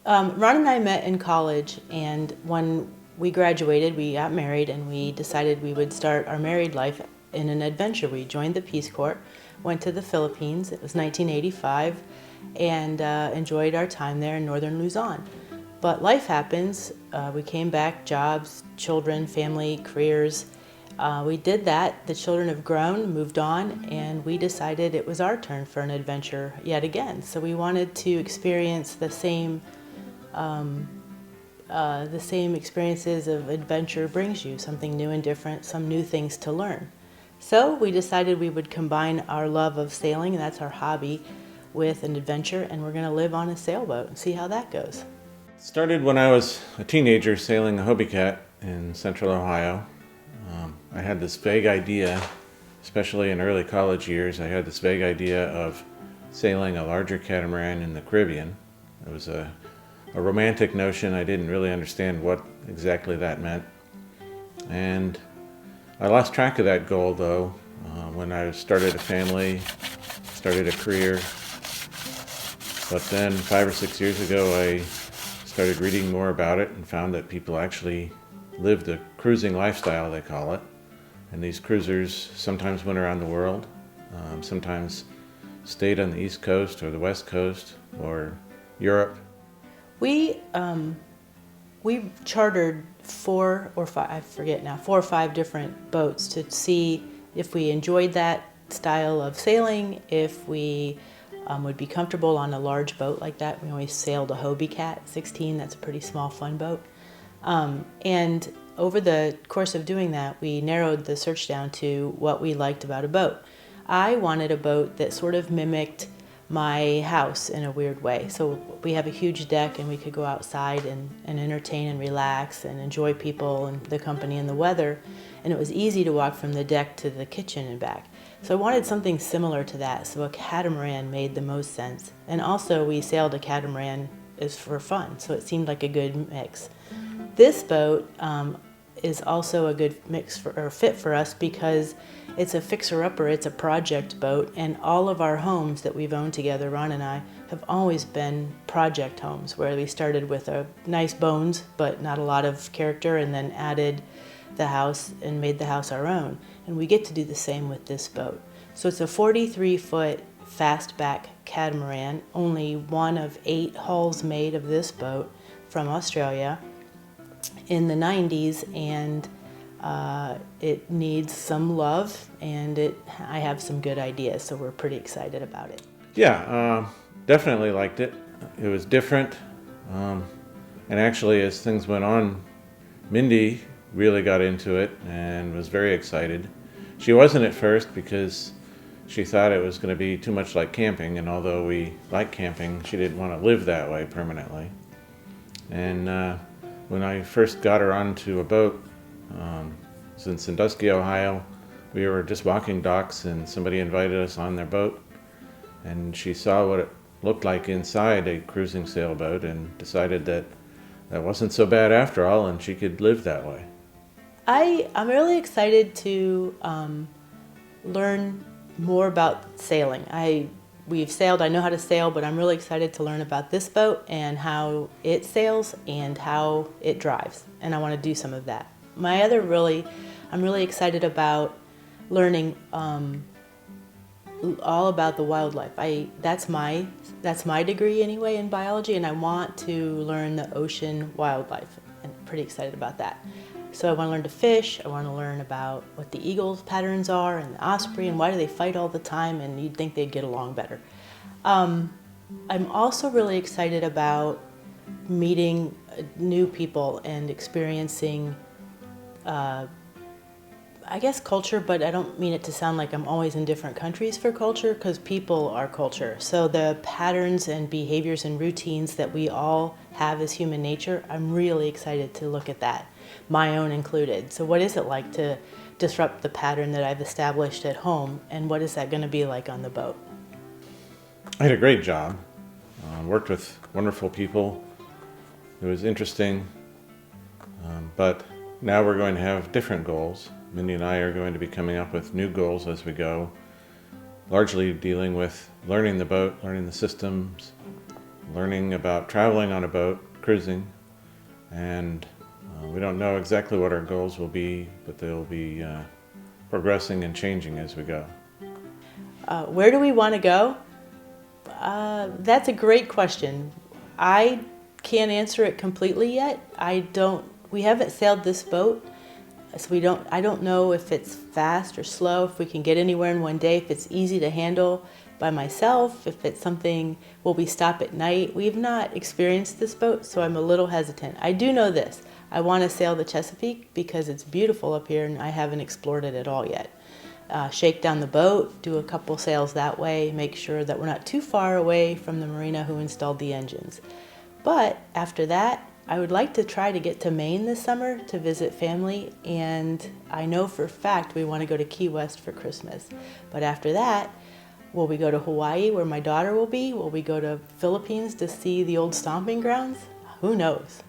Ron and I met in college, and when we graduated, we got married, and we decided we would start our married life in an adventure. We joined the Peace Corps, went to the Philippines. It was 1985, and enjoyed our time there in northern Luzon. But life happens. We came back, jobs, children, family, careers. We did that. The children have grown, moved on, and we decided it was our turn for an adventure yet again. So we wanted to experience the same experiences of adventure brings you, something new and different, some new things to learn. So we decided we would combine our love of sailing, and that's our hobby, with an adventure, and we're going to live on a sailboat and see how that goes. Started when I was a teenager sailing a Hobie Cat in central Ohio. I had this vague idea, especially in early college years, I had this vague idea of sailing a larger catamaran in the Caribbean. It was a romantic notion. I didn't really understand what exactly that meant. And I lost track of that goal though when I started a family, started a career. But then 5 or 6 years ago I started reading more about it and found that people actually live the cruising lifestyle, they call it. And these cruisers sometimes went around the world, sometimes stayed on the East Coast or the West Coast or Europe. We chartered 4 or 5, I forget now, 4 or 5 different boats to see if we enjoyed that style of sailing, if we would be comfortable on a large boat like that. We always sailed a Hobie Cat 16, that's a pretty small fun boat. And over the course of doing that, we narrowed the search down to what we liked about a boat. I wanted a boat that sort of mimicked my house in a weird way. So we have a huge deck and we could go outside and entertain and relax and enjoy people and the company and the weather. And it was easy to walk from the deck to the kitchen and back. So I wanted something similar to that. So a catamaran made the most sense. And also we sailed a catamaran is for fun. So it seemed like a good mix. This boat is also a good mix or fit for us because it's a fixer-upper, it's a project boat, and all of our homes that we've owned together, Ron and I, have always been project homes where we started with a nice bones but not a lot of character and then added the house and made the house our own. And we get to do the same with this boat. So it's a 43-foot fastback catamaran, only one of 8 hulls made of this boat from Australia in the 90s, and it needs some love, and I have some good ideas, so we're pretty excited about it. Yeah, definitely liked it. It was different, and actually as things went on, Mindy really got into it and was very excited. She wasn't at first because she thought it was going to be too much like camping, and although we like camping, she didn't want to live that way permanently. And when I first got her onto a boat, since Sandusky, Ohio, we were just walking docks and somebody invited us on their boat, and she saw what it looked like inside a cruising sailboat and decided that that wasn't so bad after all and she could live that way. I'm really excited to learn more about sailing. We've sailed, I know how to sail, but I'm really excited to learn about this boat and how it sails and how it drives, and I want to do some of that. I'm really excited about learning all about the wildlife. That's my degree anyway in biology, and I want to learn the ocean wildlife, and I'm pretty excited about that. So I want to learn to fish, I want to learn about what the eagle's patterns are and the osprey and why do they fight all the time, and you'd think they'd get along better. I'm also really excited about meeting new people and experiencing I guess culture, but I don't mean it to sound like I'm always in different countries for culture, because people are culture. So the patterns and behaviors and routines that we all have as human nature, I'm really excited to look at that, my own included. So what is it like to disrupt the pattern that I've established at home, and what is that going to be like on the boat? I had a great job, worked with wonderful people. It was interesting, but now we're going to have different goals. Mindy and I are going to be coming up with new goals as we go, largely dealing with learning the boat, learning the systems, learning about traveling on a boat, cruising, and we don't know exactly what our goals will be, but they'll be progressing and changing as we go. Where do we want to go? That's a great question. I can't answer it completely yet. We haven't sailed this boat, so I don't know if it's fast or slow, if we can get anywhere in one day, if it's easy to handle by myself, if it's something, will we stop at night? We've not experienced this boat, so I'm a little hesitant. I do know this. I want to sail the Chesapeake because it's beautiful up here and I haven't explored it at all yet. Shake down the boat, do a couple sails that way, make sure that we're not too far away from the marina who installed the engines. But after that, I would like to try to get to Maine this summer to visit family, and I know for a fact we want to go to Key West for Christmas. But after that, will we go to Hawaii where my daughter will be? Will we go to Philippines to see the old stomping grounds? Who knows?